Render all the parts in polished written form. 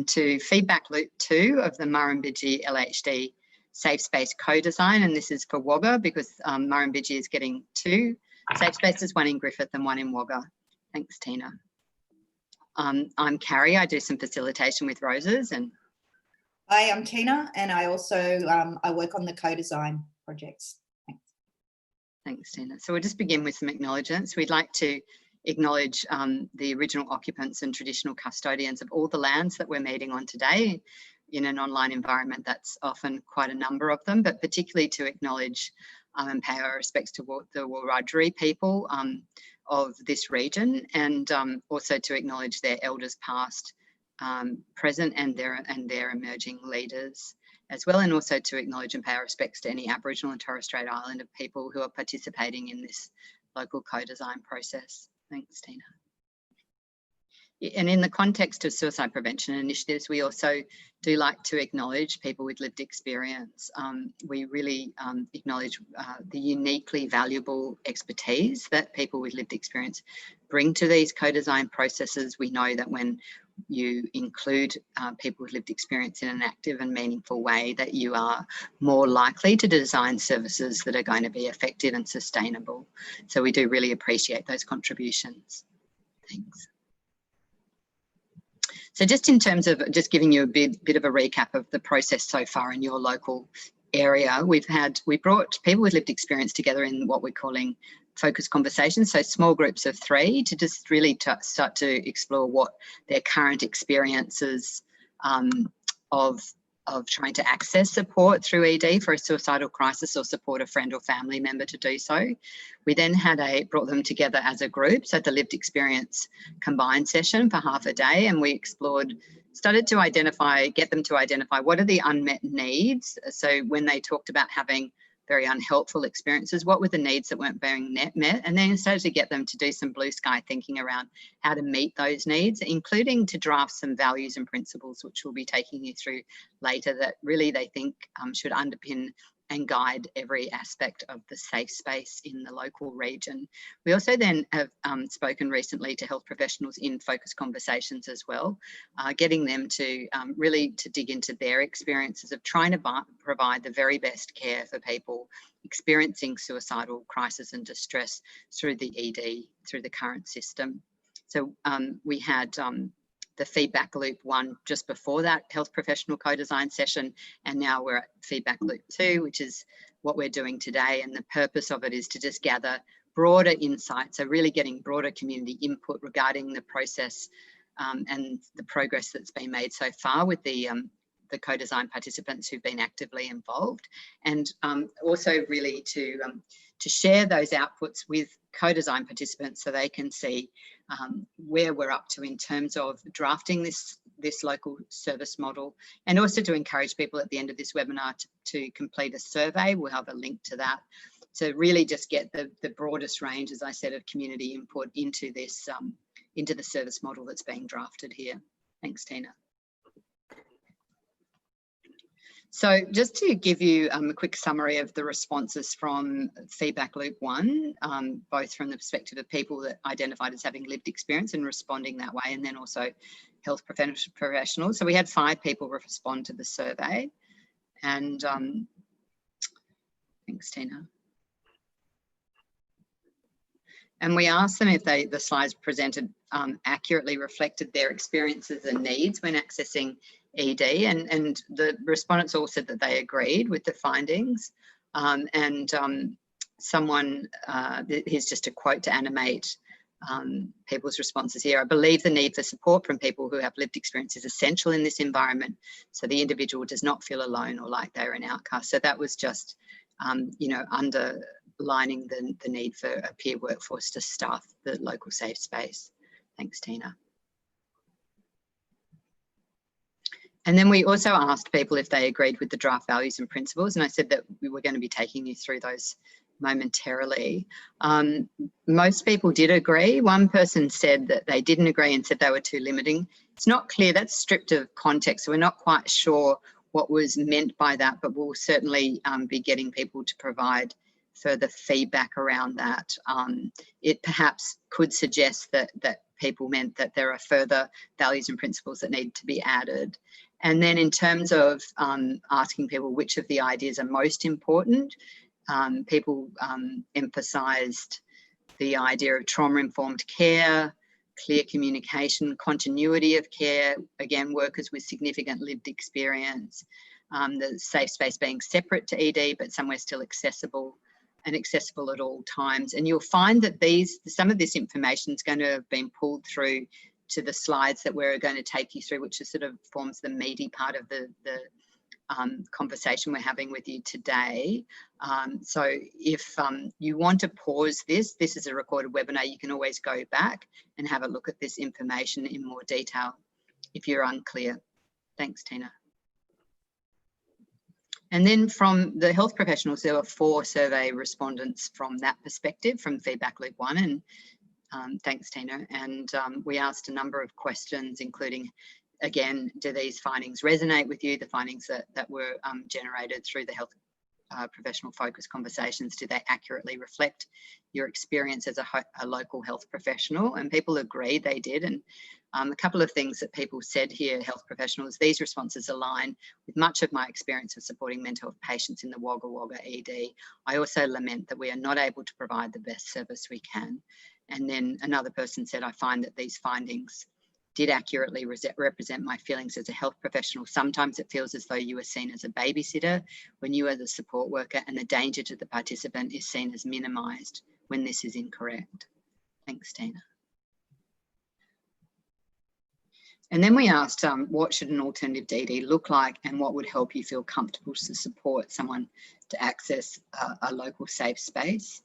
To feedback loop 2 of the Murrumbidgee LHD Safe Space co-design, and this is for Wagga because Murrumbidgee is getting 2 safe spaces, 1 in Griffith and 1 in Wagga. Thanks, Tina. I'm Carrie. I do some facilitation with Roses. And hi, I'm Tina, and I also I work on the co-design projects. Thanks. Thanks, Tina. So we'll just begin with some acknowledgements. We'd like to acknowledge the original occupants and traditional custodians of all the lands that we're meeting on today. In an online environment, that's often quite a number of them, but particularly to acknowledge and pay our respects to the Wiradjuri people of this region, and also to acknowledge their elders past, present, and their emerging leaders as well, and also to acknowledge and pay our respects to any Aboriginal and Torres Strait Islander people who are participating in this local co-design process. Thanks, Tina. And in the context of suicide prevention initiatives, we also do like to acknowledge people with lived experience. We really acknowledge the uniquely valuable expertise that people with lived experience bring to these co-design processes. We know that when you include people with lived experience in an active and meaningful way, that you are more likely to design services that are going to be effective and sustainable. So we do really appreciate those contributions. Thanks. So just in terms of just giving you a bit of a recap of the process so far in your local area, we brought people with lived experience together in what we're calling focus conversations, so small groups of 3 to just really start to explore what their current experiences of trying to access support through ED for a suicidal crisis or support a friend or family member to do so. We then brought them together as a group, so the lived experience combined session for half a day, and we started to get them to identify what are the unmet needs. So when they talked about having very unhelpful experiences, what were the needs that weren't being met, and then started to get them to do some blue sky thinking around how to meet those needs, including to draft some values and principles, which we'll be taking you through later, that really they think should underpin and guide every aspect of the safe space in the local region. We also then have spoken recently to health professionals in focus conversations as well, getting them to really to dig into their experiences of trying to provide the very best care for people experiencing suicidal crisis and distress through the ED, through the current system. So we had the feedback loop 1 just before that health professional co-design session, and now we're at feedback loop 2, which is what we're doing today. And the purpose of it is to just gather broader insights, so really getting broader community input regarding the process and the progress that's been made so far with the co-design participants who've been actively involved, and also really to share those outputs with co-design participants so they can see where we're up to in terms of drafting this local service model, and also to encourage people at the end of this webinar to complete a survey. We'll have a link to that. So really just get the broadest range, as I said, of community input into this, into the service model that's being drafted here. Thanks, Tina. So just to give you a quick summary of the responses from feedback loop 1, both from the perspective of people that identified as having lived experience and responding that way, and then also health professionals. So we had 5 people respond to the survey, and thanks, Tina. And we asked them if the slides presented accurately reflected their experiences and needs when accessing ED, and the respondents all said that they agreed with the findings. Here's just a quote to animate people's responses here. I believe the need for support from people who have lived experience is essential in this environment, so the individual does not feel alone or like they're an outcast. So that was just, you know, underlining the need for a peer workforce to staff the local safe space. Thanks, Tina. And then we also asked people if they agreed with the draft values and principles, and I said that we were going to be taking you through those momentarily. Most people did agree. One person said that they didn't agree and said they were too limiting. It's not clear, that's stripped of context, so we're not quite sure what was meant by that, but we'll certainly be getting people to provide further feedback around that. It perhaps could suggest that people meant that there are further values and principles that need to be added. And then in terms of asking people which of the ideas are most important, people emphasised the idea of trauma-informed care, clear communication, continuity of care, again, workers with significant lived experience, the safe space being separate to ED, but somewhere still accessible and accessible at all times. And you'll find that some of this information is going to have been pulled through to the slides that we're going to take you through, which is sort of forms the meaty part of the conversation we're having with you today. So if you want to pause this is a recorded webinar. You can always go back and have a look at this information in more detail if you're unclear. Thanks, Tina. And then from the health professionals, there were 4 survey respondents from that perspective, from feedback loop 1, and thanks, Tina. And we asked a number of questions, including, again, do these findings resonate with you? The findings that were generated through the health professional focus conversations, do they accurately reflect your experience as a local health professional? And people agree they did. And a couple of things that people said here, health professionals, these responses align with much of my experience of supporting mental health patients in the Wagga ED. I also lament that we are not able to provide the best service we can. And then another person said, I find that these findings did accurately represent my feelings as a health professional. Sometimes it feels as though you are seen as a babysitter when you are the support worker, and the danger to the participant is seen as minimised when this is incorrect. Thanks, Tina. And then we asked, what should an alternative DD look like, and what would help you feel comfortable to support someone to access a local safe space?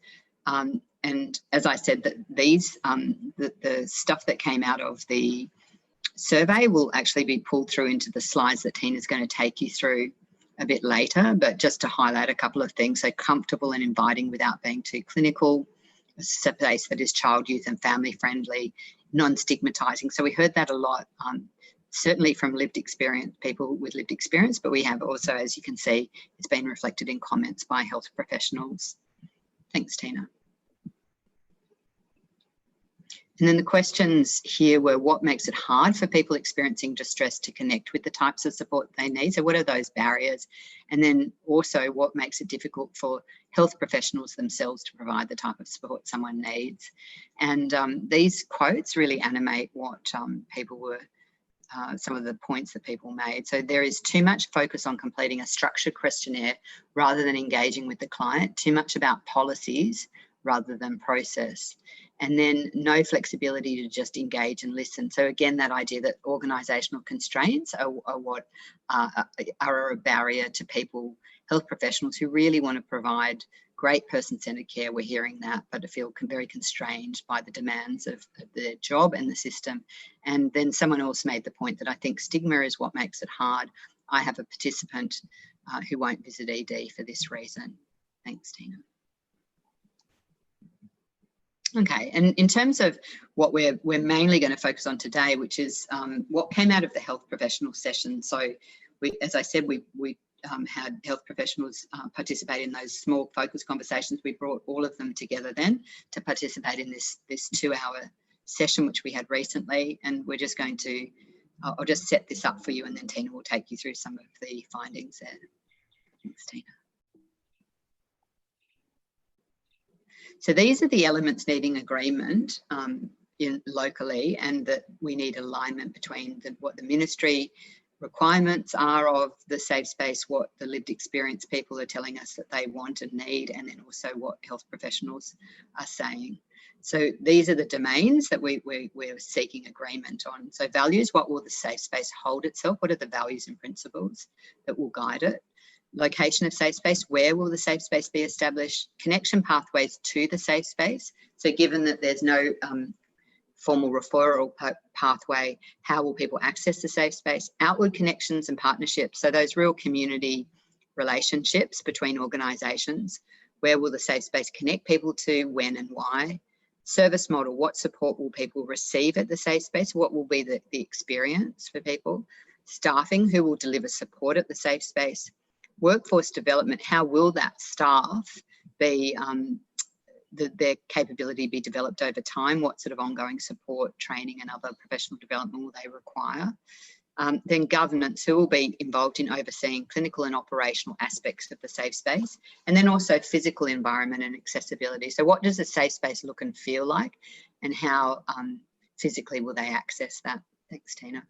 And as I said, that these the stuff that came out of the survey will actually be pulled through into the slides that Tina's going to take you through a bit later, but just to highlight a couple of things. So comfortable and inviting without being too clinical, a space that is child, youth and family friendly, non-stigmatizing. So we heard that a lot, certainly from lived experience, people with lived experience, but we have also, as you can see, it's been reflected in comments by health professionals. Thanks, Tina. And then the questions here were, what makes it hard for people experiencing distress to connect with the types of support they need? So what are those barriers? And then also, what makes it difficult for health professionals themselves to provide the type of support someone needs? And these quotes really animate what people were, some of the points that people made. So there is too much focus on completing a structured questionnaire rather than engaging with the client, too much about policies rather than process. And then no flexibility to just engage and listen. So again, that idea that organisational constraints are what are a barrier to people, health professionals who really want to provide great person-centred care. We're hearing that, but feel very constrained by the demands of their job and the system. And then someone else made the point that I think stigma is what makes it hard. I have a participant who won't visit ED for this reason. Thanks, Tina. Okay, and in terms of what we're mainly going to focus on today, which is what came out of the health professional session. So, as I said, we had health professionals participate in those small focus conversations. We brought all of them together then to participate in this 2-hour session, which we had recently. And we're just going to, I'll just set this up for you, and then Tina will take you through some of the findings there. Thanks, Tina. So these are the elements needing agreement locally, and that we need alignment between what the ministry requirements are of the safe space, what the lived experience people are telling us that they want and need, and then also what health professionals are saying. So these are the domains that we're seeking agreement on. So values, what will the safe space hold itself? What are the values and principles that will guide it? Location of safe space, where will the safe space be established? Connection pathways to the safe space. So given that there's no formal referral pathway, how will people access the safe space? Outward connections and partnerships, so those real community relationships between organisations. Where will the safe space connect people to, when and why? Service model, what support will people receive at the safe space? What will be the experience for people? Staffing, who will deliver support at the safe space? Workforce development, how will that staff be their capability be developed over time? What sort of ongoing support, training and other professional development will they require? Then governance, who will be involved in overseeing clinical and operational aspects of the safe space, and then also physical environment and accessibility. So what does a safe space look and feel like, and how physically will they access that? Thanks, Tina.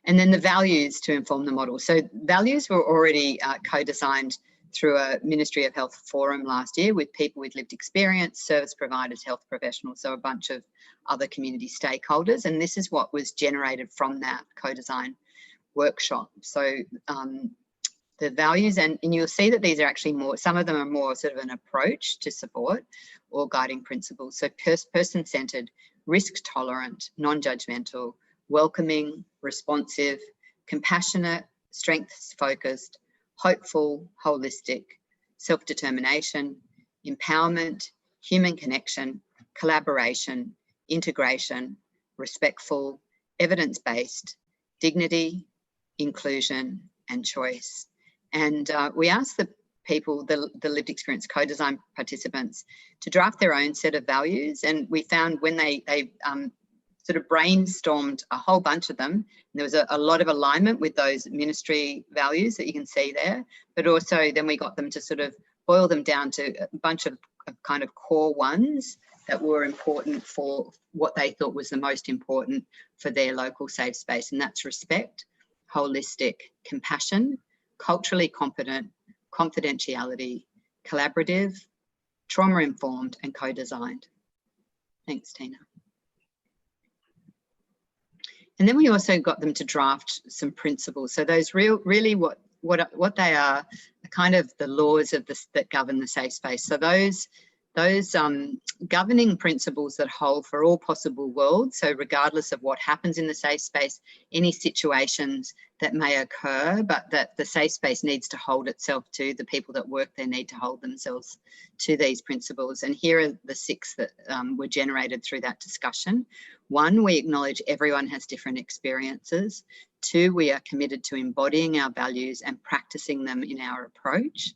And then the values to inform the model. So values were already co-designed through a Ministry of Health forum last year with people with lived experience, service providers, health professionals, so a bunch of other community stakeholders. And this is what was generated from that co-design workshop. So the values, and you'll see that these are actually more, some of them are more sort of an approach to support or guiding principles. So person-centered, risk-tolerant, non-judgmental, welcoming, responsive, compassionate, strengths-focused, hopeful, holistic, self-determination, empowerment, human connection, collaboration, integration, respectful, evidence-based, dignity, inclusion, and choice. And we asked the people, the lived experience co-design participants, to draft their own set of values. And we found when they sort of brainstormed a whole bunch of them, and there was a lot of alignment with those ministry values that you can see there, but also then we got them to sort of boil them down to a bunch of kind of core ones that were important for what they thought was the most important for their local safe space. And that's respect, holistic, compassion, culturally competent, confidentiality, collaborative, trauma-informed, and co-designed. Thanks, Tina. And then we also got them to draft some principles. So those really what they are kind of the laws of this that govern the safe space. So those governing principles that hold for all possible worlds. So regardless of what happens in the safe space, any situations that may occur, but that the safe space needs to hold itself to, the people that work there need to hold themselves to these principles. And here are the 6 that were generated through that discussion. 1, we acknowledge everyone has different experiences. 2, we are committed to embodying our values and practicing them in our approach.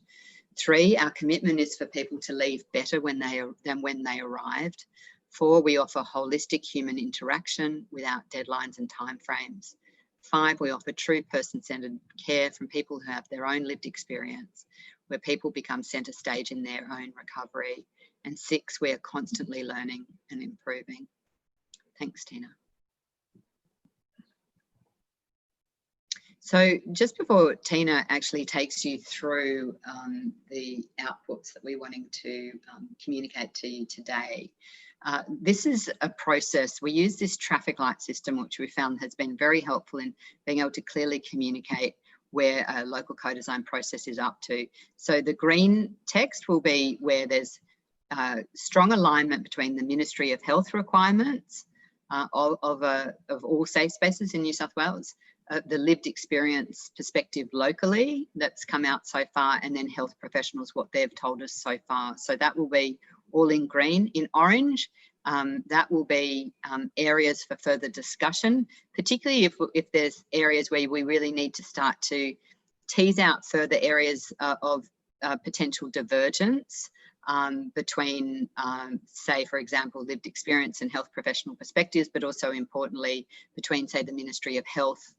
3, our commitment is for people to leave better than when they arrived. 4, we offer holistic human interaction without deadlines and timeframes. 5, we offer true person-centered care from people who have their own lived experience, where people become centre stage in their own recovery. And 6, we are constantly learning and improving. Thanks, Tina. So just before Tina actually takes you through the outputs that we're wanting to communicate to you today, this is a process. We use this traffic light system, which we found has been very helpful in being able to clearly communicate where a local co-design process is up to. So the green text will be where there's strong alignment between the Ministry of Health requirements of all safe spaces in New South Wales, the lived experience perspective locally that's come out so far, and then health professionals, what they've told us so far. So that will be all in green. In orange, that will be areas for further discussion, particularly if there's areas where we really need to start to tease out further areas of potential divergence between, say, for example, lived experience and health professional perspectives, but also importantly between, say, the Ministry of Health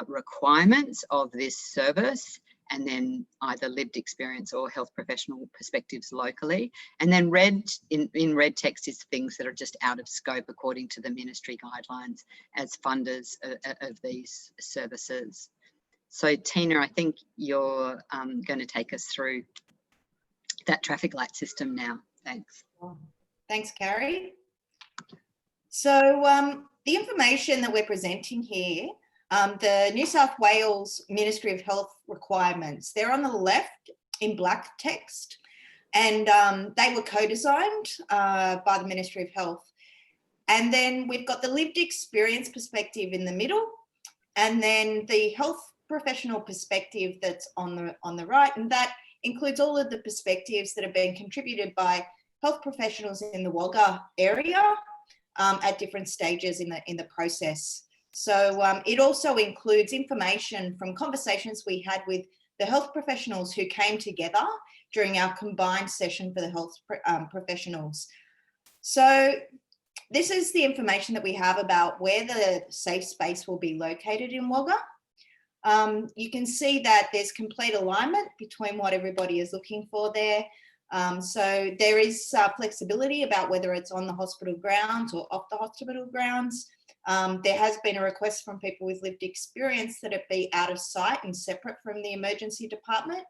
requirements of this service, and then either lived experience or health professional perspectives locally. And then red, in red text, is things that are just out of scope according to the ministry guidelines as funders of these services. So Tina, I think you're going to take us through that traffic light system now. Thanks. Thanks, Carrie. So the information that we're presenting here, the New South Wales Ministry of Health requirements, they're on the left in black text, and they were co-designed by the Ministry of Health. And then we've got the lived experience perspective in the middle, and then the health professional perspective that's on the right, and that includes all of the perspectives that have been contributed by health professionals in the Wagga area at different stages in the process. So it also includes information from conversations we had with the health professionals who came together during our combined session for the health professionals. So this is the information that we have about where the safe space will be located in Wagga. You can see that there's complete alignment between what everybody is looking for there. So there is flexibility about whether it's on the hospital grounds or off the hospital grounds. There has been a request from people with lived experience that it be out of sight and separate from the emergency department.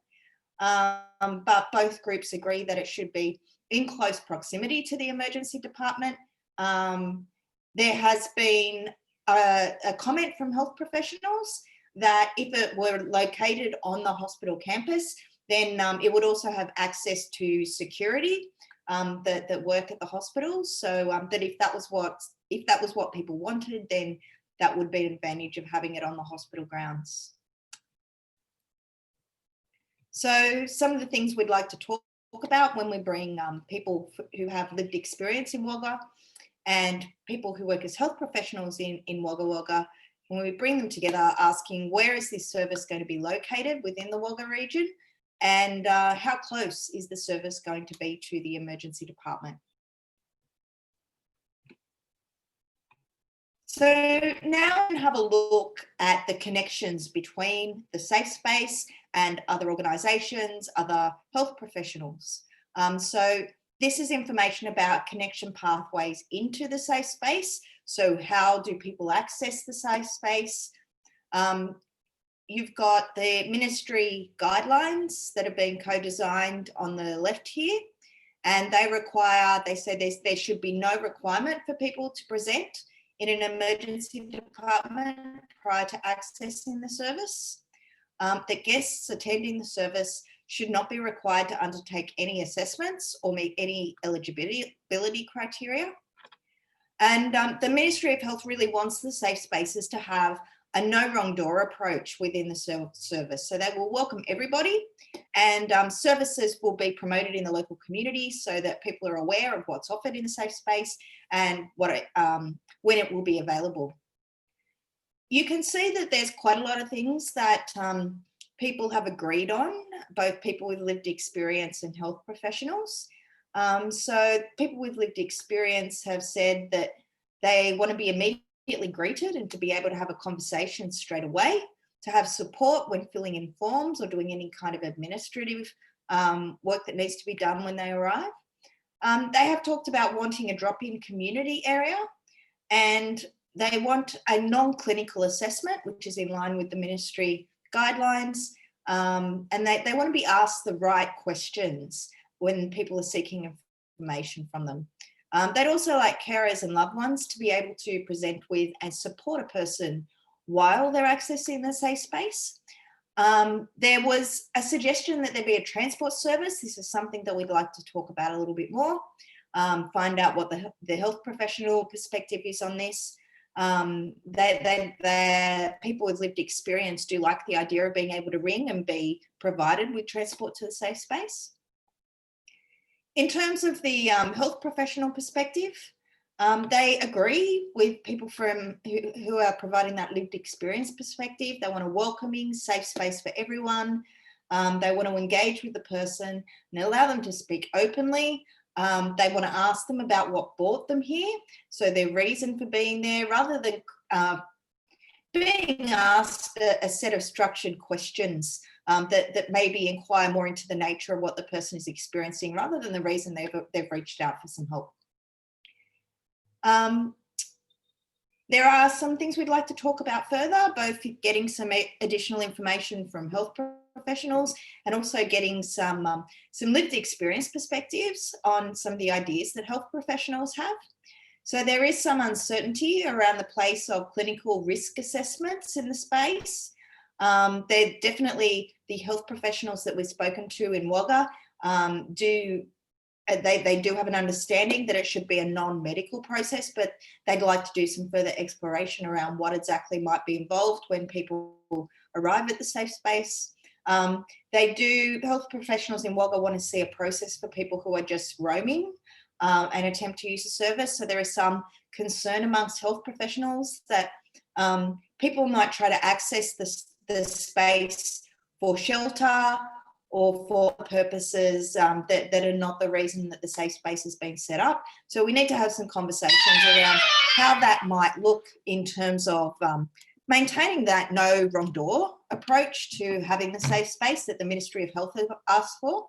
But both groups agree that it should be in close proximity to the emergency department. There has been a comment from health professionals that if it were located on the hospital campus, then it would also have access to security that work at the hospital. So that if that was what people wanted, then that would be an advantage of having it on the hospital grounds. So some of the things we'd like to talk about when we bring people who have lived experience in Wagga and people who work as health professionals in Wagga Wagga, when we bring them together, asking where is this service going to be located within the Wagga region, and how close is the service going to be to the emergency department. So now we have a look at the connections between the safe space and other organisations, other health professionals. So this is information about connection pathways into the safe space. So how do people access the safe space? You've got the ministry guidelines that have been co-designed on the left here, and they say there should be no requirement for people to present in an emergency department prior to accessing the service. That guests attending the service should not be required to undertake any assessments or meet any eligibility criteria. And the Ministry of Health really wants the safe spaces to have a no wrong door approach within the service. So they will welcome everybody, and services will be promoted in the local community so that people are aware of what's offered in the safe space and when it will be available. You can see that there's quite a lot of things that people have agreed on, both people with lived experience and health professionals. So people with lived experience have said that they want to be immediately greeted and to be able to have a conversation straight away, to have support when filling in forms or doing any kind of administrative work that needs to be done when they arrive. They have talked about wanting a drop-in community area, and they want a non-clinical assessment, which is in line with the ministry guidelines, and they want to be asked the right questions when people are seeking information from them. They'd also like carers and loved ones to be able to present with and support a person while they're accessing the safe space. There was a suggestion that there be a transport service. This is something that we'd like to talk about a little bit more, find out what the health professional perspective is on this. People with lived experience do like the idea of being able to ring and be provided with transport to the safe space. In terms of the health professional perspective, they agree with people who are providing that lived experience perspective. They want a welcoming, safe space for everyone. They want to engage with the person and allow them to speak openly. They want to ask them about what brought them here, so their reason for being there, rather than being asked a set of structured questions that maybe inquire more into the nature of what the person is experiencing rather than the reason they've reached out for some help. There are some things we'd like to talk about further, both getting some additional information from health professionals and also getting some lived experience perspectives on some of the ideas that health professionals have. So there is some uncertainty around the place of clinical risk assessments in the space. They're definitely the health professionals that we've spoken to in Wagga they do have an understanding that it should be a non-medical process, but they'd like to do some further exploration around what exactly might be involved when people arrive at the safe space. Health professionals in Wagga want to see a process for people who are just roaming and attempt to use the service. So there is some concern amongst health professionals that people might try to access the space for shelter or for purposes that are not the reason that the safe space has been set up. So we need to have some conversations around how that might look in terms of maintaining that no wrong door approach to having the safe space that the Ministry of Health have asked for.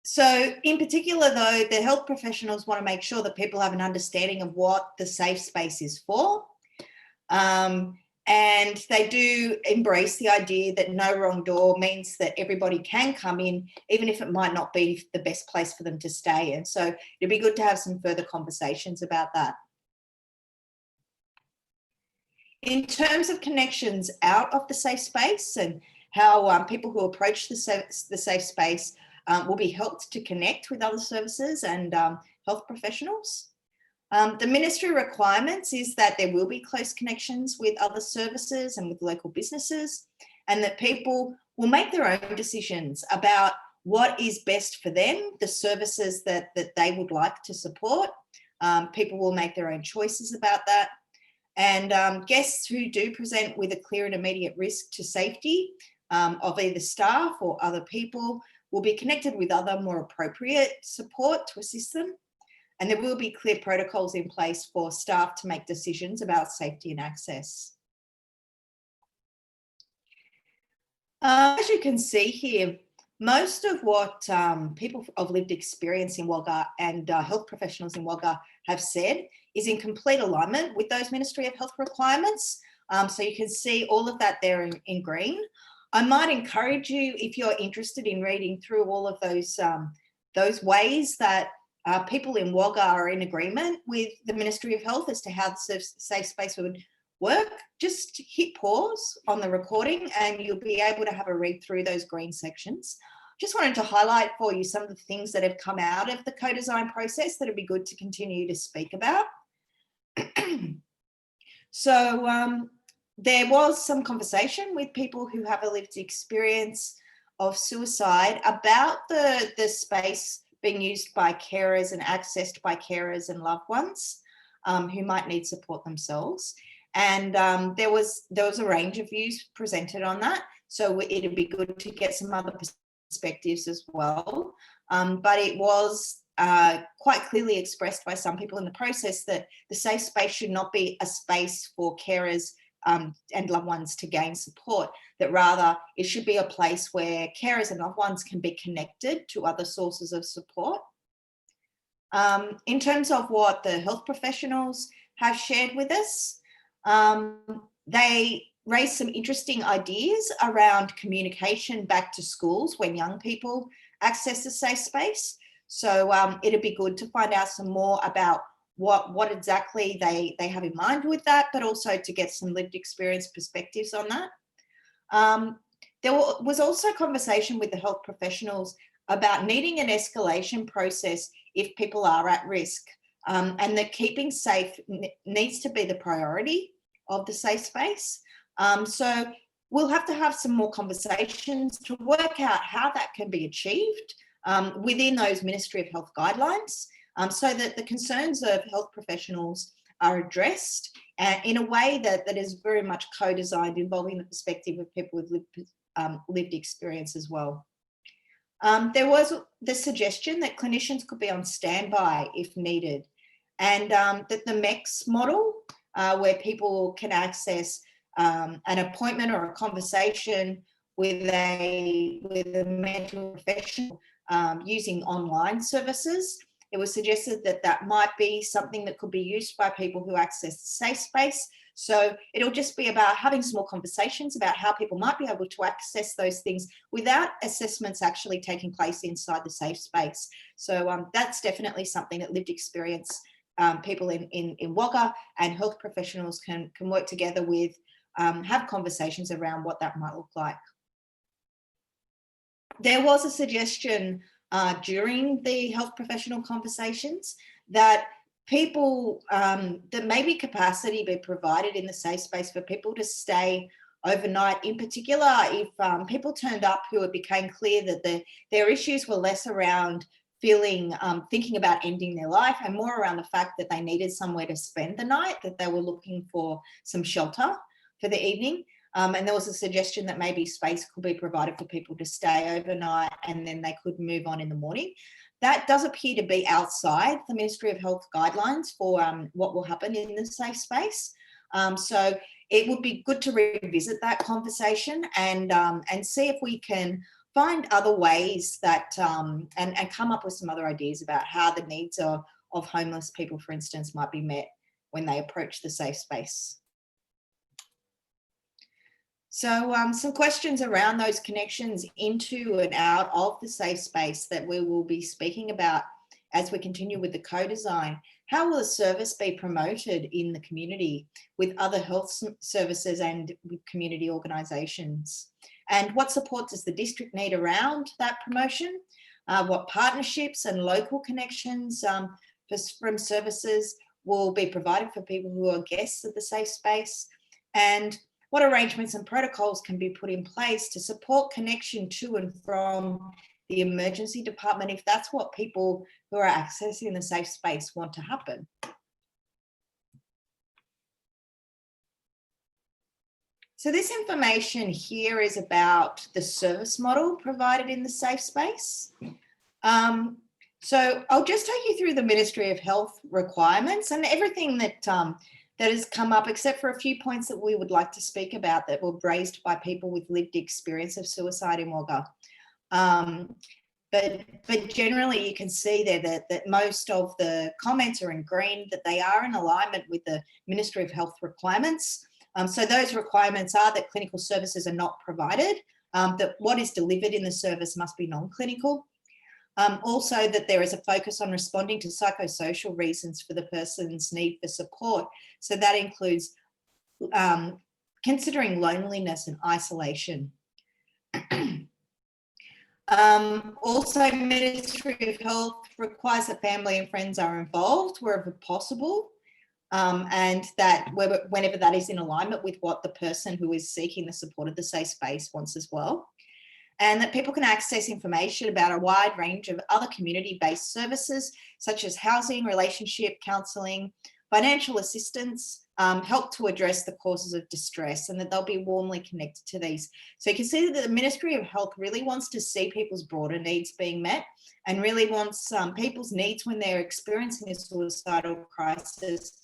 So in particular, though, the health professionals want to make sure that people have an understanding of what the safe space is for. And they do embrace the idea that no wrong door means that everybody can come in, even if it might not be the best place for them to stay in. So it'd be good to have some further conversations about that. In terms of connections out of the safe space and how people who approach the safe space will be helped to connect with other services and health professionals. The ministry requirements is that there will be close connections with other services and with local businesses, and that people will make their own decisions about what is best for them, the services that they would like to support. People will make their own choices about that. And guests who do present with a clear and immediate risk to safety of either staff or other people will be connected with other more appropriate support to assist them. And there will be clear protocols in place for staff to make decisions about safety and access. As you can see here, most of what people of lived experience in Wagga and health professionals in Wagga have said is in complete alignment with those Ministry of Health requirements. So you can see all of that there in green. I might encourage you, if you're interested in reading through all of those ways that people in Wagga are in agreement with the Ministry of Health as to how the safe space would work, just hit pause on the recording and you'll be able to have a read through those green sections. Just wanted to highlight for you some of the things that have come out of the co-design process that would be good to continue to speak about. So there was some conversation with people who have a lived experience of suicide about the space being used by carers and accessed by carers and loved ones who might need support themselves. And there was a range of views presented on that. So it'd be good to get some other perspectives as well. But it was quite clearly expressed by some people in the process that the safe space should not be a space for carers and loved ones to gain support, that rather it should be a place where carers and loved ones can be connected to other sources of support. In terms of what the health professionals have shared with us, they raised some interesting ideas around communication back to schools when young people access a safe space. So it'd be good to find out some more about what exactly they have in mind with that, but also to get some lived experience perspectives on that. There was also conversation with the health professionals about needing an escalation process if people are at risk, and that keeping safe needs to be the priority of the safe space. So we'll have to have some more conversations to work out how that can be achieved within those Ministry of Health guidelines, so that the concerns of health professionals are addressed in a way that is very much co-designed, involving the perspective of people with lived experience as well. There was the suggestion that clinicians could be on standby if needed, and that the MEX model, where people can access an appointment or a conversation with a mental professional using online services. It was suggested that that might be something that could be used by people who access the safe space. So it'll just be about having small conversations about how people might be able to access those things without assessments actually taking place inside the safe space. So that's definitely something that lived experience people in Wagga and health professionals can work together with, have conversations around what that might look like. There was a suggestion during the health professional conversations that people, that maybe capacity be provided in the safe space for people to stay overnight, in particular if people turned up who it became clear that their issues were less around feeling, thinking about ending their life and more around the fact that they needed somewhere to spend the night, that they were looking for some shelter for the evening. And there was a suggestion that maybe space could be provided for people to stay overnight and then they could move on in the morning. That does appear to be outside the Ministry of Health guidelines for what will happen in the safe space. So it would be good to revisit that conversation and see if we can find other ways that and come up with some other ideas about how the needs of homeless people, for instance, might be met when they approach the safe space. So some questions around those connections into and out of the safe space that we will be speaking about as we continue with the co-design. How will the service be promoted in the community with other health services and with community organisations? And what support does the district need around that promotion? What partnerships and local connections from services will be provided for people who are guests of the safe space? And what arrangements and protocols can be put in place to support connection to and from the emergency department if that's what people who are accessing the safe space want to happen? So this information here is about the service model provided in the safe space. So I'll just take you through the Ministry of Health requirements and everything that that has come up, except for a few points that we would like to speak about that were raised by people with lived experience of suicide in Wagga. But generally you can see there that most of the comments are in green, that they are in alignment with the Ministry of Health requirements. So those requirements are that clinical services are not provided, that what is delivered in the service must be non-clinical. Also that there is a focus on responding to psychosocial reasons for the person's need for support. So that includes considering loneliness and isolation. Also, Ministry of Health requires that family and friends are involved wherever possible, and that whenever that is in alignment with what the person who is seeking the support of the safe space wants as well. And that people can access information about a wide range of other community-based services, such as housing, relationship, counselling, financial assistance, help to address the causes of distress, and that they'll be warmly connected to these. So you can see that the Ministry of Health really wants to see people's broader needs being met and really wants people's needs when they're experiencing a suicidal crisis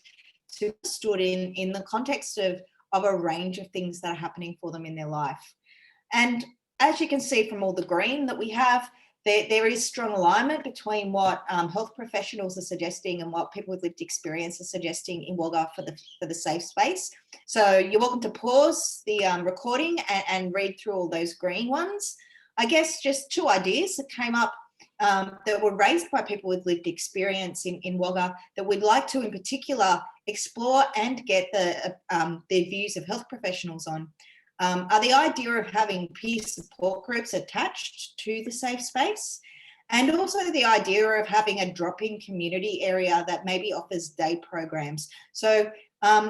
to be stood in the context of a range of things that are happening for them in their life. And as you can see from all the green that we have, there is strong alignment between what health professionals are suggesting and what people with lived experience are suggesting in Wagga for the safe space. So you're welcome to pause the recording and read through all those green ones. I guess just two ideas that came up that were raised by people with lived experience in Wagga that we'd like to in particular explore and get their views of health professionals on. Are the idea of having peer support groups attached to the safe space, and also the idea of having a drop-in community area that maybe offers day programs. So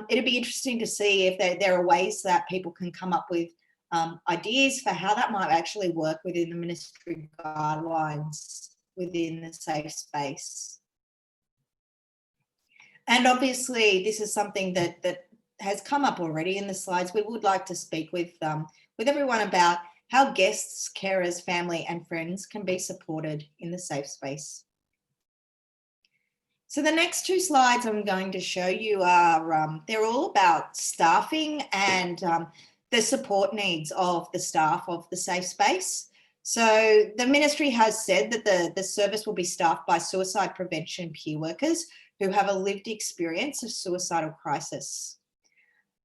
it'd be interesting to see if there are ways that people can come up with ideas for how that might actually work within the ministry guidelines within the safe space. And obviously this is something that has come up already in the slides. We would like to speak with everyone about how guests, carers, family and friends can be supported in the safe space. So the next two slides I'm going to show you are, they're all about staffing and the support needs of the staff of the safe space. So the ministry has said that the service will be staffed by suicide prevention peer workers who have a lived experience of suicidal crisis.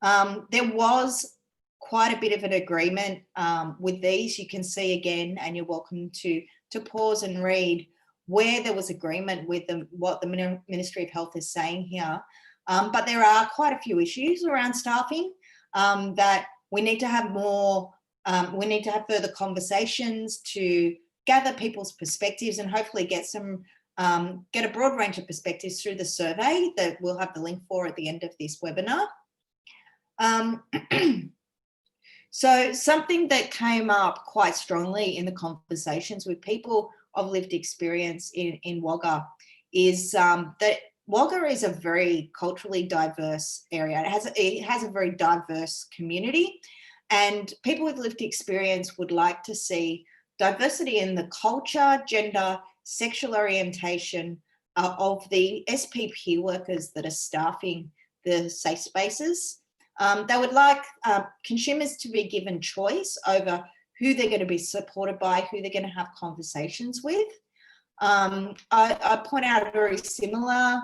There was quite a bit of an agreement with these. You can see again, and you're welcome to pause and read where there was agreement with what the Ministry of Health is saying here. But there are quite a few issues around staffing that we need to have more, we need to have further conversations to gather people's perspectives and hopefully get a broad range of perspectives through the survey that we'll have the link for at the end of this webinar. So something that came up quite strongly in the conversations with people of lived experience in Wagga is that Wagga is a very culturally diverse area. It has a very diverse community, And people with lived experience would like to see diversity in the culture, gender, sexual orientation of the SPP workers that are staffing the safe spaces. They would like consumers to be given choice over who they're going to be supported by, who they're going to have conversations with. I point out a very similar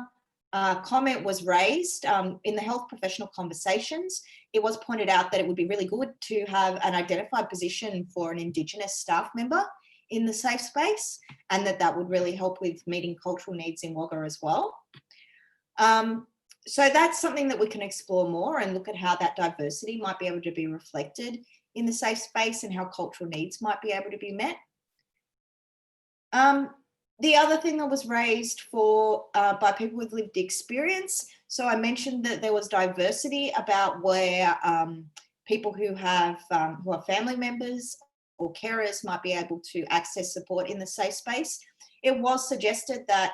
comment was raised in the health professional conversations. It was pointed out that it would be really good to have an identified position for an Indigenous staff member in the safe space, and that would really help with meeting cultural needs in Wagga as well. So that's something that we can explore more and look at how that diversity might be able to be reflected in the safe space and how cultural needs might be able to be met. The other thing that was raised for by people with lived experience, so I mentioned that there was diversity about where people who are family members or carers might be able to access support in the safe space. It was suggested that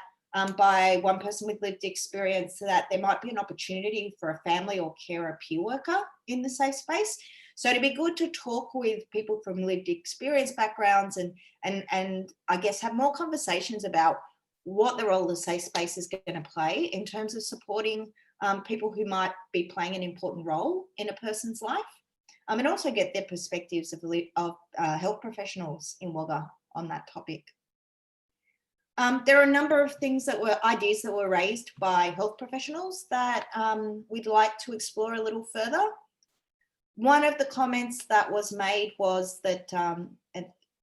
by one person with lived experience that there might be an opportunity for a family or carer peer worker in the safe space. So it'd be good to talk with people from lived experience backgrounds and I guess have more conversations about what the role of the safe space is going to play in terms of supporting people who might be playing an important role in a person's life, and also get their perspectives of health professionals in Wagga on that topic. There are a number of ideas that were raised by health professionals that we'd like to explore a little further. One of the comments that was made was that,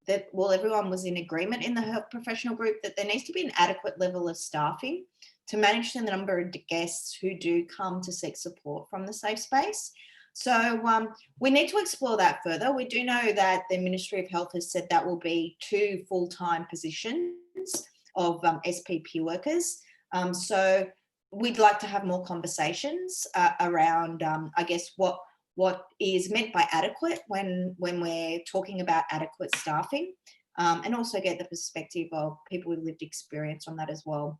everyone was in agreement in the health professional group that there needs to be an adequate level of staffing to manage the number of guests who do come to seek support from the safe space. So we need to explore that further. We do know that the Ministry of Health has said that will be 2 full-time positions of SPP workers. So we'd like to have more conversations around, I guess, what is meant by adequate when we're talking about adequate staffing, and also get the perspective of people with lived experience on that as well.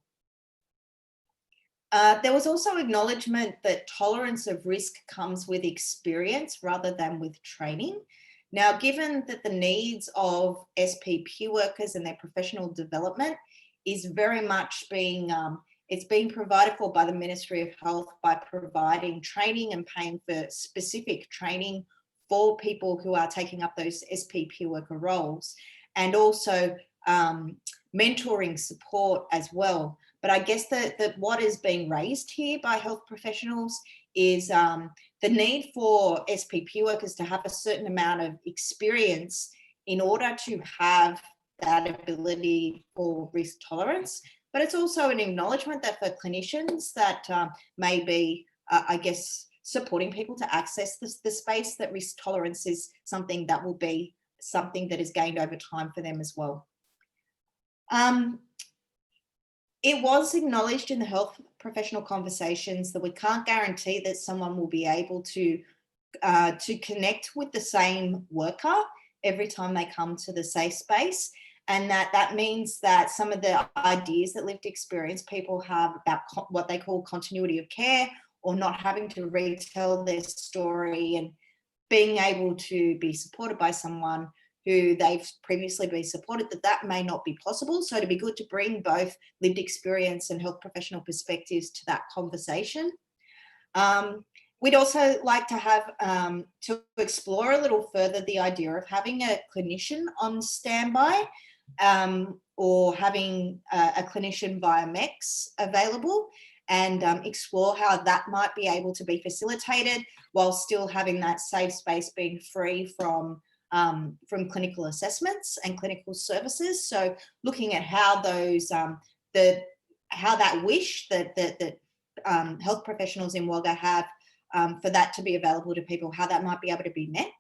There was also acknowledgement that tolerance of risk comes with experience rather than with training. Now, given that the needs of SPP workers and their professional development is very much being it's being provided for by the Ministry of Health by providing training and paying for specific training for people who are taking up those SPP worker roles, and also mentoring support as well. But I guess that what is being raised here by health professionals is the need for SPP workers to have a certain amount of experience in order to have that ability for risk tolerance. But it's also an acknowledgement that for clinicians that may be, I guess, supporting people to access the space, that risk tolerance is something that will be something that is gained over time for them as well. It was acknowledged in the health professional conversations that we can't guarantee that someone will be able to connect with the same worker every time they come to the safe space. And that means that some of the ideas that lived experience people have about what they call continuity of care, or not having to retell their story and being able to be supported by someone who they've previously been supported, that may not be possible. So it'd be good to bring both lived experience and health professional perspectives to that conversation. We'd also like to have to explore a little further the idea of having a clinician on standby, or having a clinician via MEX available, and explore how that might be able to be facilitated while still having that safe space being free from clinical assessments and clinical services. So looking at how those how that wish that health professionals in Wagga have for that to be available to people, how that might be able to be met.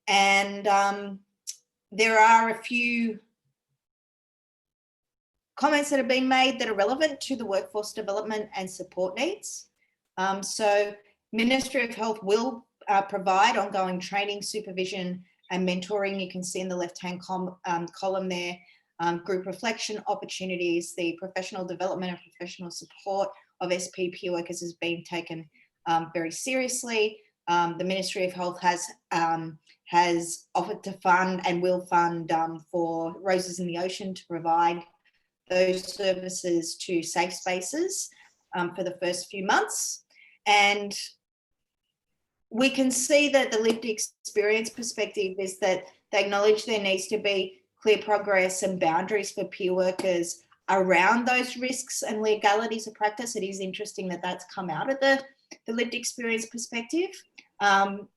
And there are a few comments that have been made that are relevant to the workforce development and support needs. So Ministry of Health will provide ongoing training, supervision and mentoring. You can see in the left-hand column there, group reflection opportunities. The professional development and professional support of SPP workers is being taken very seriously. the Ministry of Health has offered to fund and will fund for Roses in the Ocean to provide those services to safe spaces for the first few months. And we can see that the lived experience perspective is that they acknowledge there needs to be clear progress and boundaries for peer workers around those risks and legalities of practice. It is interesting that that's come out of the lived experience perspective. And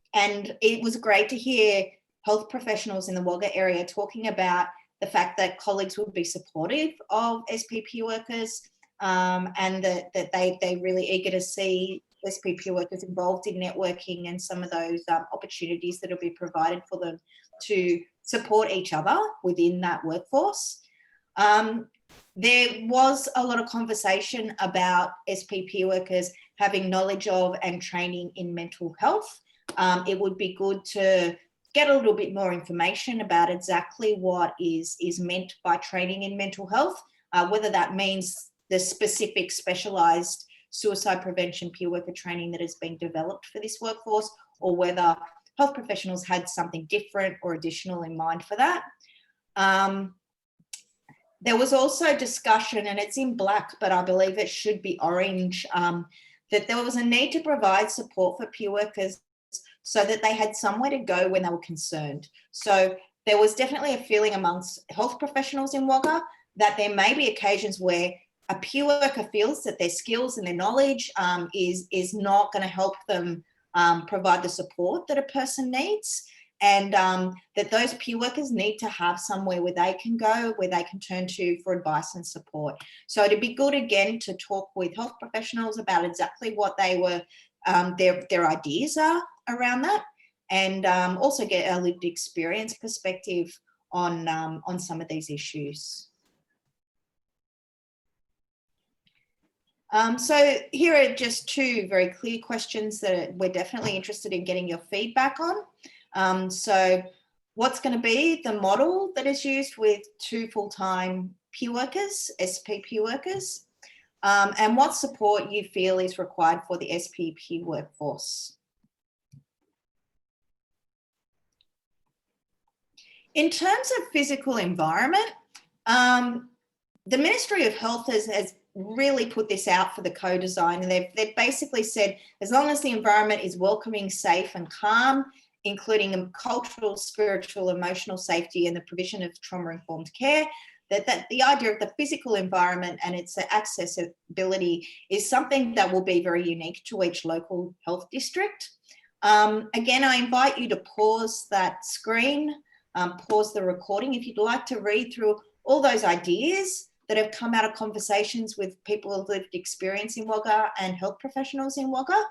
it was great to hear health professionals in the Wagga area talking about the fact that colleagues would be supportive of SPP workers and that they're really eager to see SPP workers involved in networking and some of those opportunities that will be provided for them to support each other within that workforce. There was a lot of conversation about SPP workers having knowledge of and training in mental health. It would be good to get a little bit more information about exactly what is meant by training in mental health, whether that means the specific specialised suicide prevention peer worker training that has been developed for this workforce, or whether health professionals had something different or additional in mind for that. There was also discussion, and it's in black, but I believe it should be orange, that there was a need to provide support for peer workers so that they had somewhere to go when they were concerned. So there was definitely a feeling amongst health professionals in Wagga that there may be occasions where a peer worker feels that their skills and their knowledge is not going to help them provide the support that a person needs, and that those peer workers need to have somewhere where they can go, where they can turn to for advice and support. So it'd be good again to talk with health professionals about exactly what they were, their ideas are around that, and also get a lived experience perspective on some of these issues. So here are just two very clear questions that we're definitely interested in getting your feedback on. So what's going to be the model that is used with 2 full-time peer workers, SPP workers, and what support you feel is required for the SPP workforce? In terms of physical environment, the Ministry of Health has really put this out for the co-design, and they've basically said as long as the environment is welcoming, safe and calm, including cultural, spiritual, emotional safety and the provision of trauma-informed care, that the idea of the physical environment and its accessibility is something that will be very unique to each local health district. Again, I invite you to pause that screen, pause the recording if you'd like to read through all those ideas that have come out of conversations with people who've lived experience in Wagga and health professionals in Wagga.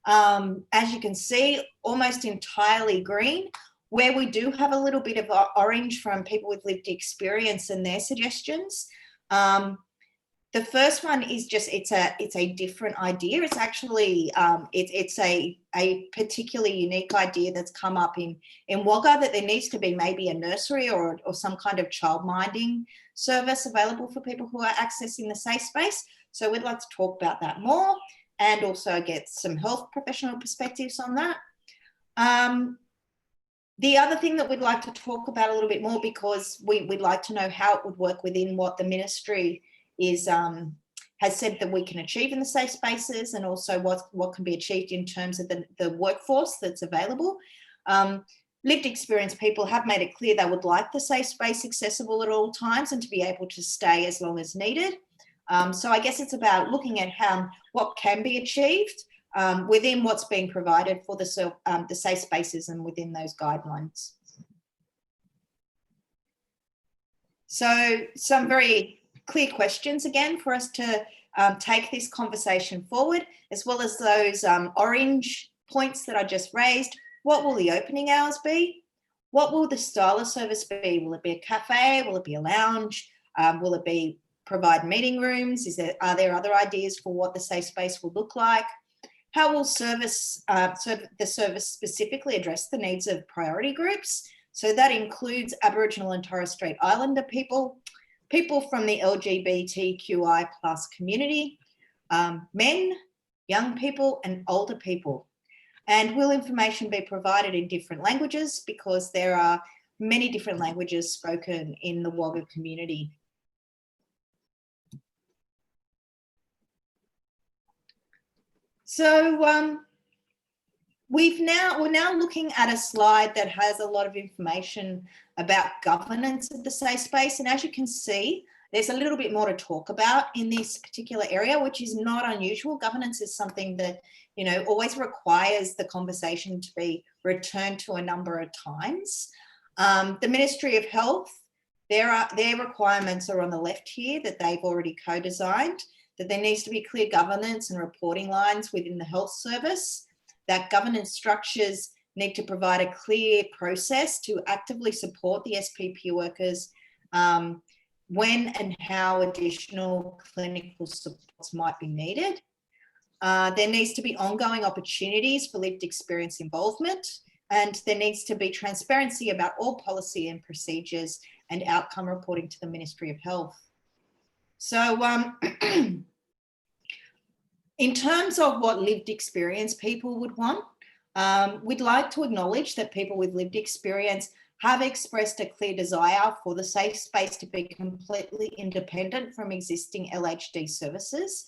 As you can see, almost entirely green. Where we do have a little bit of orange from people with lived experience and their suggestions. The first one is just, it's a different idea. It's actually, it's a particularly unique idea that's come up in Wagga, that there needs to be maybe a nursery or some kind of childminding service available for people who are accessing the safe space. So we'd like to talk about that more and also get some health professional perspectives on that. The other thing that we'd like to talk about a little bit more, because we'd like to know how it would work within what the ministry is has said that we can achieve in the safe spaces, and also what can be achieved in terms of the workforce that's available. Lived experience people have made it clear they would like the safe space accessible at all times and to be able to stay as long as needed. So I guess it's about looking at what can be achieved within what's being provided for the safe spaces and within those guidelines. So some very clear questions again for us to take this conversation forward, as well as those orange points that I just raised. What will the opening hours be? What will the style of service be? Will it be a cafe? Will it be a lounge? Will it provide meeting rooms? Are there other ideas for what the safe space will look like? How will the service specifically address the needs of priority groups? So that includes Aboriginal and Torres Strait Islander people, people from the LGBTQI+ community, men, young people and older people. And will information be provided in different languages? Because there are many different languages spoken in the Wagga community. So we're now looking at a slide that has a lot of information about governance of the safe space. And as you can see, there's a little bit more to talk about in this particular area, which is not unusual. Governance is something that, you know, always requires the conversation to be returned to a number of times. The Ministry of Health, their requirements are on the left here that they've already co-designed, that there needs to be clear governance and reporting lines within the health service, that governance structures need to provide a clear process to actively support the SPP workers when and how additional clinical supports might be needed. There needs to be ongoing opportunities for lived experience involvement, and there needs to be transparency about all policy and procedures and outcome reporting to the Ministry of Health. So in terms of what lived experience people would want, we'd like to acknowledge that people with lived experience have expressed a clear desire for the safe space to be completely independent from existing LHD services.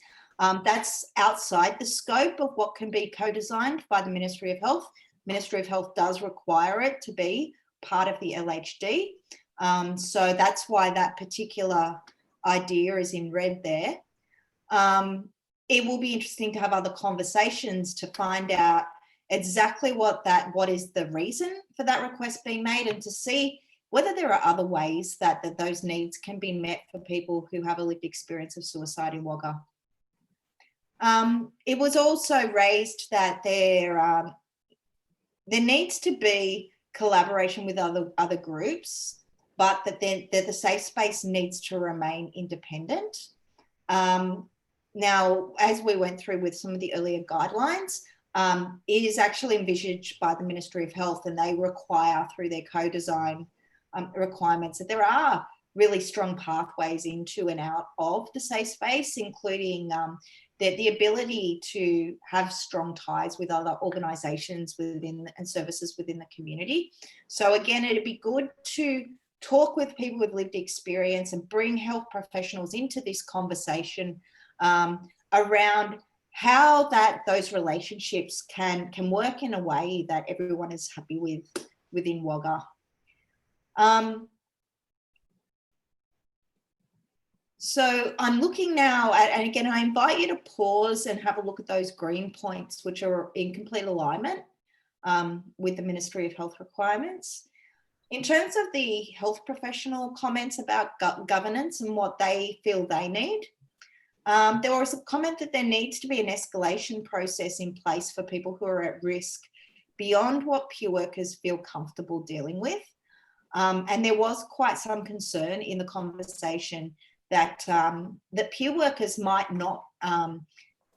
That's outside the scope of what can be co-designed by the Ministry of Health. Ministry of Health does require it to be part of the LHD. So that's why that particular idea is in red there. It will be interesting to have other conversations to find out exactly what is the reason for that request being made, and to see whether there are other ways that those needs can be met for people who have a lived experience of suicide in Wagga. It was also raised that there needs to be collaboration with other groups, but that the safe space needs to remain independent. Now, as we went through with some of the earlier guidelines, it is actually envisaged by the Ministry of Health, and they require through their co-design requirements that there are really strong pathways into and out of the safe space, including the ability to have strong ties with other organisations within and services within the community. So again, it'd be good to talk with people with lived experience and bring health professionals into this conversation around how those relationships can work in a way that everyone is happy with within Wagga. So I'm looking now at, and again, I invite you to pause and have a look at those green points, which are in complete alignment with the Ministry of Health requirements. In terms of the health professional comments about governance and what they feel they need, there was a comment that there needs to be an escalation process in place for people who are at risk beyond what peer workers feel comfortable dealing with. And there was quite some concern in the conversation that peer workers might not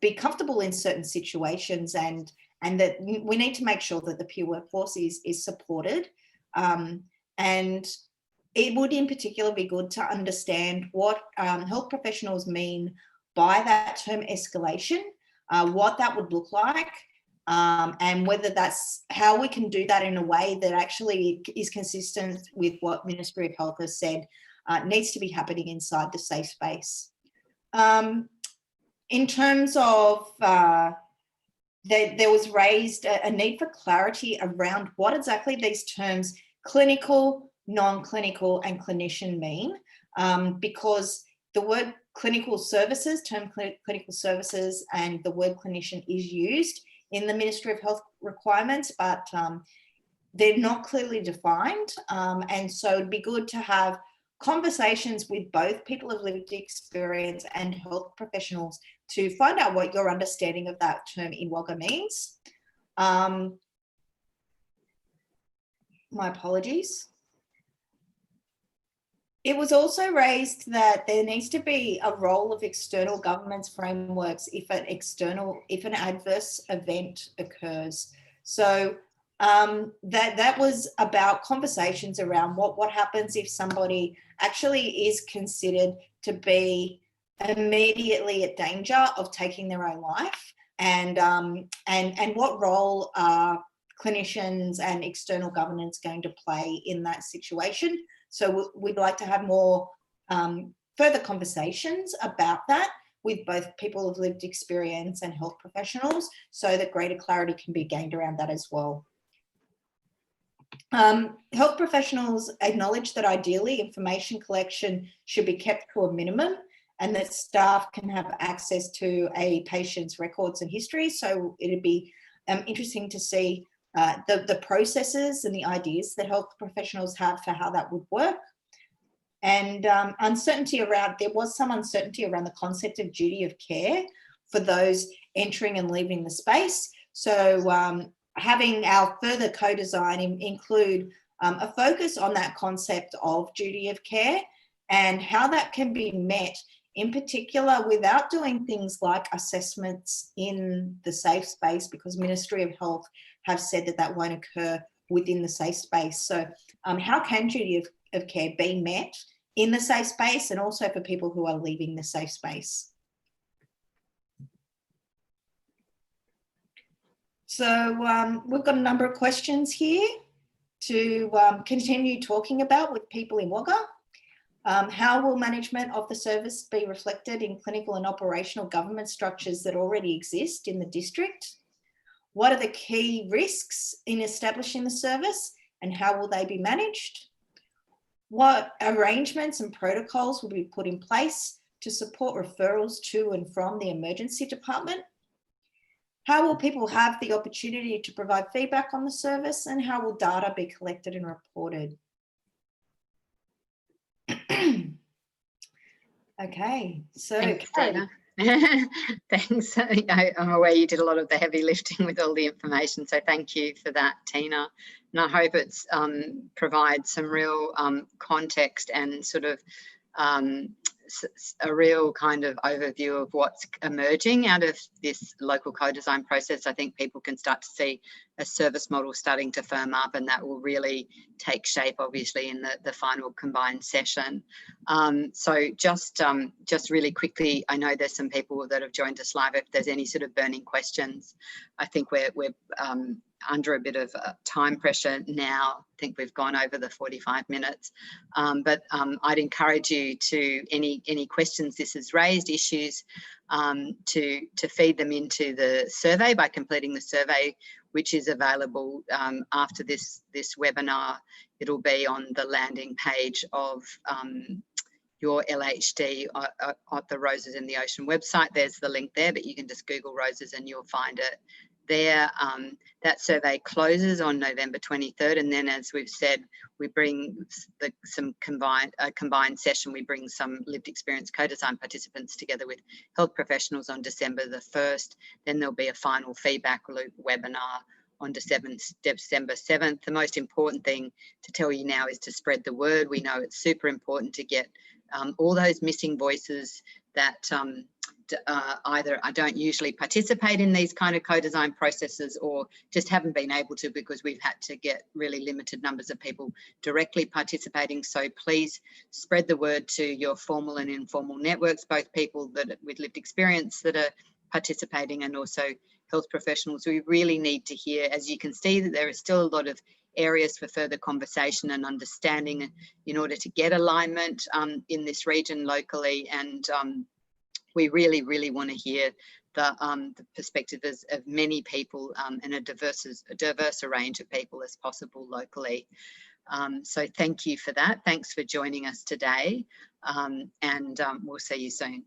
be comfortable in certain situations, and that we need to make sure that the peer workforce is supported. And it would in particular be good to understand what health professionals mean by that term escalation, what that would look like, and whether that's how we can do that in a way that actually is consistent with what Ministry of Health has said needs to be happening inside the safe space. In terms of there was raised a need for clarity around what exactly these terms clinical, non-clinical and clinician mean, because the word clinical services, term clinical services, and the word clinician is used in the Ministry of Health requirements, but they're not clearly defined. And so it'd be good to have conversations with both people of lived experience and health professionals to find out what your understanding of that term in Wagga means. My apologies. It was also raised that there needs to be a role of external governance frameworks if an adverse event occurs. So that was about conversations around what happens if somebody actually is considered to be immediately at danger of taking their own life. and what role are clinicians and external governance going to play in that situation. So we'd like to have more further conversations about that with both people of lived experience and health professionals, so that greater clarity can be gained around that as well. Health professionals acknowledge that ideally information collection should be kept to a minimum, and that staff can have access to a patient's records and history. So it'd be interesting to see the processes and the ideas that health professionals have for how that would work. And there was some uncertainty around the concept of duty of care for those entering and leaving the space. So having our further co-design include a focus on that concept of duty of care and how that can be met, in particular without doing things like assessments in the safe space, because Ministry of Health have said that that won't occur within the safe space. So how can duty of care be met in the safe space, and also for people who are leaving the safe space? So we've got a number of questions here to continue talking about with people in Wagga. How will management of the service be reflected in clinical and operational government structures that already exist in the district? What are the key risks in establishing the service, and how will they be managed? What arrangements and protocols will be put in place to support referrals to and from the emergency department? How will people have the opportunity to provide feedback on the service, and how will data be collected and reported? Okay, so thanks, Tina. Thanks. I'm aware you did a lot of the heavy lifting with all the information, so thank you for that, Tina. And I hope it's provides some real context and sort of a real kind of overview of what's emerging out of this local co-design process. I think people can start to see a service model starting to firm up, and that will really take shape, obviously, in the final combined session. So just really quickly, I know there's some people that have joined us live. If there's any sort of burning questions, I think we're under a bit of time pressure now. I think we've gone over the 45 minutes, but I'd encourage you to any questions this has raised, issues, to feed them into the survey by completing the survey, which is available after this webinar. It'll be on the landing page of your LHD at the Roses in the Ocean website. There's the link there, but you can just Google Roses and you'll find it there. That survey closes on November 23rd, and then, as we've said, we bring some combined session. We bring some lived experience co-design participants together with health professionals on December the 1st. Then there'll be a final feedback loop webinar on December 7th. The most important thing to tell you now is to spread the word. We know it's super important to get all those missing voices that either I don't usually participate in these kind of co-design processes, or just haven't been able to because we've had to get really limited numbers of people directly participating. So please spread the word to your formal and informal networks, both people that with lived experience that are participating and also health professionals. We really need to hear, as you can see, that there is still a lot of areas for further conversation and understanding in order to get alignment in this region locally, and we really, really want to hear the perspectives of many people and a diverse range of people as possible locally. So thank you for that. Thanks for joining us today, and we'll see you soon.